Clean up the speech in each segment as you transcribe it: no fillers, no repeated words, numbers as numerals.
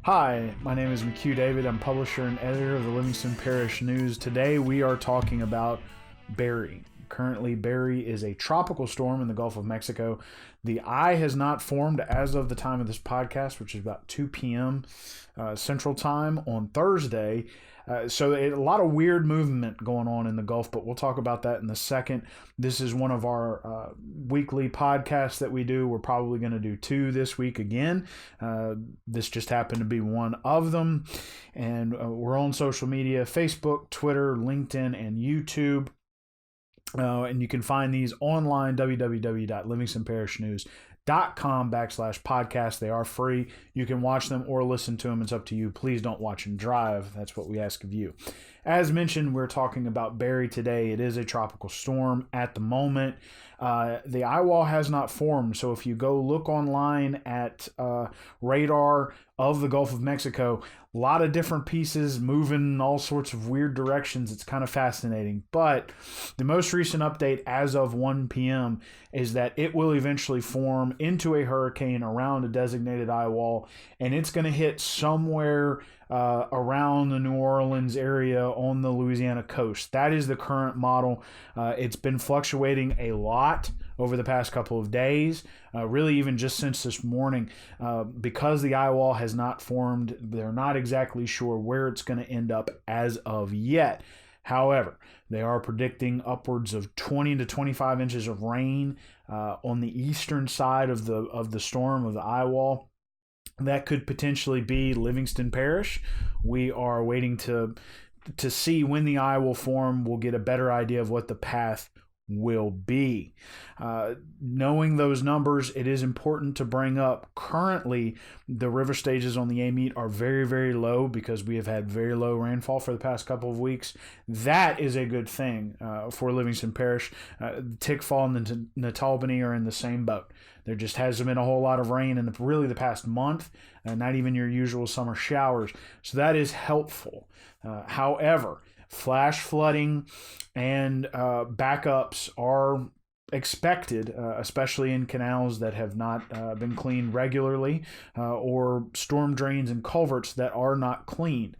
Hi, my name is McHugh David. I'm publisher and editor of the Livingston Parish News. Today we are talking about Barry. Currently, Barry is a tropical storm in the Gulf of Mexico. The eye has not formed as of the time of this podcast, which is about 2 p.m. Central Time on Thursday. So a lot of weird movement going on in the Gulf, but we'll talk about that in a second. This is one of our weekly podcasts that we do. We're probably going to do 2 this week again. This just happened to be one of them. And we're on social media, Facebook, Twitter, LinkedIn, and YouTube. And you can find these online, www.livingstonparishnews.com/podcast. They are free. You can watch them or listen to them. It's up to you. Please don't watch and drive. That's what we ask of you. As mentioned, we're talking about Barry today. It is a tropical storm at the moment. The eye wall has not formed, so if you go look online at radar of the Gulf of Mexico, a lot of different pieces moving in all sorts of weird directions. It's kind of fascinating. But the most recent update as of 1 p.m. is that it will eventually form into a hurricane around a designated eye wall, and it's going to hit somewhere around the New Orleans area on the Louisiana coast. That is the current model. It's been fluctuating a lot over the past couple of days, really even just since this morning. Because the eye wall has not formed, they're not exactly sure where it's going to end up as of yet. However, they are predicting upwards of 20 to 25 inches of rain on the eastern side of the storm, of the eye wall. That could potentially be Livingston Parish. We are waiting to see when the eye will form. We'll get a better idea of what the path will be. Knowing those numbers, it is important to bring up currently the river stages on the Amite are very, very low because we have had very low rainfall for the past couple of weeks. That is a good thing for Livingston Parish. Tickfall and Natalbany are in the same boat. There just hasn't been a whole lot of rain in the past month, not even your usual summer showers. So that is helpful. However, flash flooding and backups are expected, especially in canals that have not been cleaned regularly or storm drains and culverts that are not cleaned.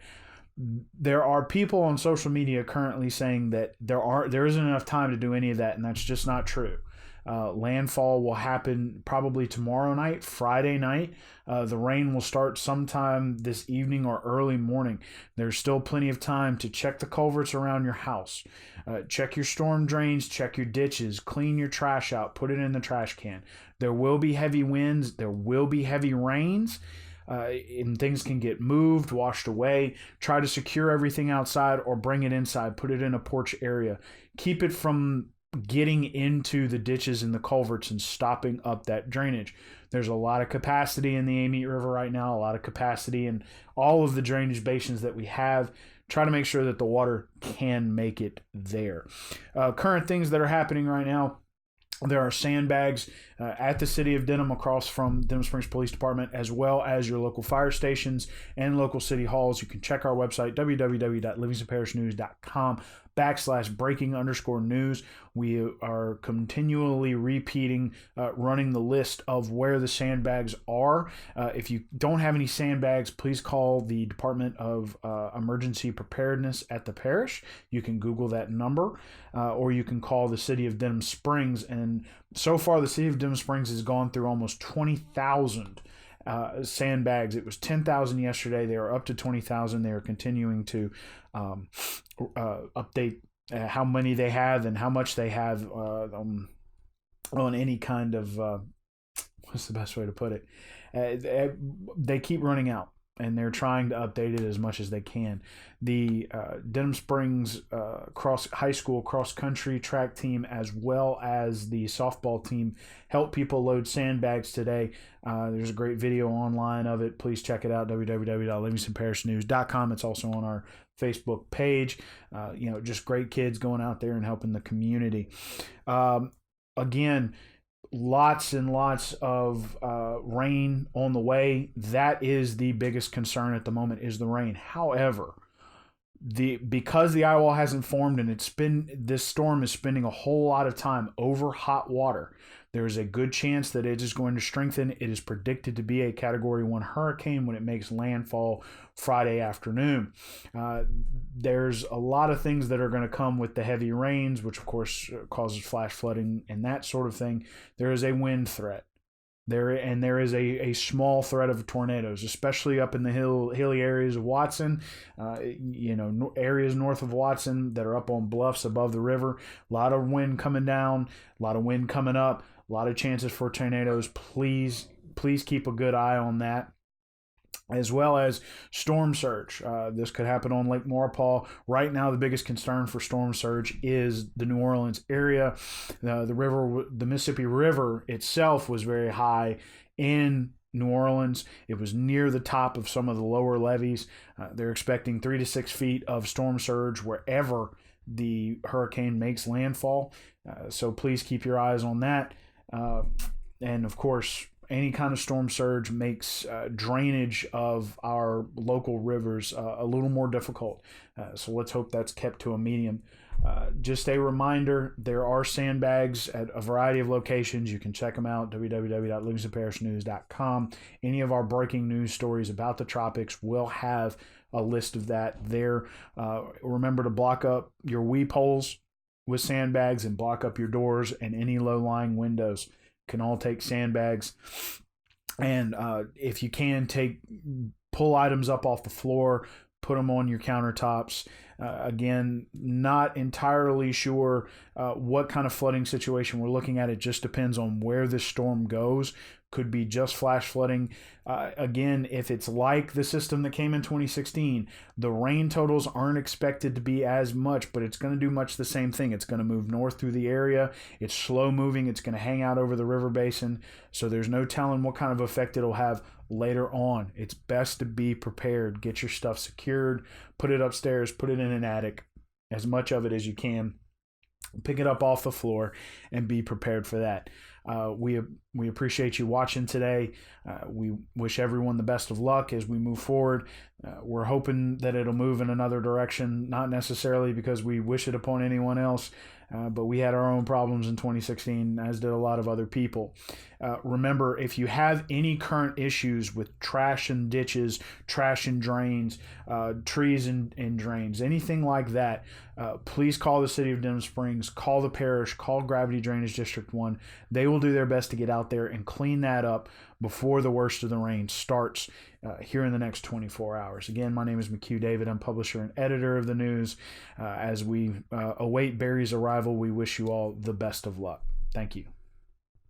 There are people on social media currently saying that there isn't enough time to do any of that, and that's just not true. Landfall will happen probably tomorrow night, Friday night. The rain will start sometime this evening or early morning. There's still plenty of time to check the culverts around your house, check your storm drains, check your ditches, clean your trash out, put it in the trash can. There will be heavy winds. There will be heavy rains. And things can get moved, washed away. Try to secure everything outside or bring it inside. Put it in a porch area. Keep it from getting into the ditches and the culverts and stopping up that drainage. There's a lot of capacity in the Amite River right now, a lot of capacity in all of the drainage basins that we have. Try to make sure that the water can make it there. Current things that are happening right now: there are sandbags at the city of Denham across from Denham Springs Police Department, as well as your local fire stations and local city halls. You can check our website, www.livingstonparishnews.com/breaking_news. We are continually repeating, running the list of where the sandbags are. If you don't have any sandbags, please call the Department of Emergency Preparedness at the parish. You can Google that number, or you can call the city of Denham Springs. And so far, the city of Denham Springs has gone through almost 20,000 sandbags. It was 10,000 yesterday. They are up to 20,000. They are continuing to update how many they have and how much they have on any kind of what's the best way to put it? They keep running out, and they're trying to update it as much as they can. The Denham Springs high school cross country track team, as well as the softball team, help people load sandbags today. There's a great video online of it. Please check it out, www.livingstonparishnews.com. It's also on our Facebook page. Just great kids going out there and helping the community. Again, lots and lots of rain on the way. That is the biggest concern at the moment, is the rain. However, Because the eye wall hasn't formed and this storm is spending a whole lot of time over hot water, there is a good chance that it is going to strengthen. It is predicted to be a Category 1 hurricane when it makes landfall Friday afternoon. There's a lot of things that are going to come with the heavy rains, which of course causes flash flooding and that sort of thing. There is a wind threat. There is a small threat of tornadoes, especially up in the hilly areas of Watson, areas north of Watson that are up on bluffs above the river. A lot of wind coming down, a lot of wind coming up, a lot of chances for tornadoes. Please keep a good eye on that, as well as storm surge. This could happen on Lake Maurepas. Right now, the biggest concern for storm surge is the New Orleans area. The Mississippi River itself was very high in New Orleans. It was near the top of some of the lower levees. They're expecting 3 to 6 feet of storm surge wherever the hurricane makes landfall. So please keep your eyes on that. And of course, any kind of storm surge makes drainage of our local rivers a little more difficult. So let's hope that's kept to a medium. Just a reminder, there are sandbags at a variety of locations. You can check them out, www.livingstonparishnews.com. Any of our breaking news stories about the tropics will have a list of that there. Remember to block up your weep holes with sandbags and block up your doors and any low-lying windows. Can all take sandbags, and if you can, pull items up off the floor, put them on your countertops. Again, not entirely sure what kind of flooding situation we're looking at. It just depends on where this storm goes. Could be just flash flooding. Again, if it's like the system that came in 2016, the rain totals aren't expected to be as much, but it's going to do much the same thing. It's going to move north through the area. It's slow moving. It's going to hang out over the river basin. So there's no telling what kind of effect it'll have later on. It's best to be prepared. Get your stuff secured. Put it upstairs. Put it in an attic. As much of it as you can. Pick it up off the floor and be prepared for that. We appreciate you watching today. We wish everyone the best of luck as we move forward. We're hoping that it'll move in another direction, not necessarily because we wish it upon anyone else, but we had our own problems in 2016, as did a lot of other people. Remember, if you have any current issues with trash and ditches, trash and drains, trees and drains, anything like that, please call the City of Denham Springs, call the parish, call Gravity Drainage District 1. They will do their best to get out there and clean that up before the worst of the rain starts here in the next 24 hours. Again, my name is McHugh David. I'm publisher and editor of the news. As we await Barry's arrival, we wish you all the best of luck. Thank you.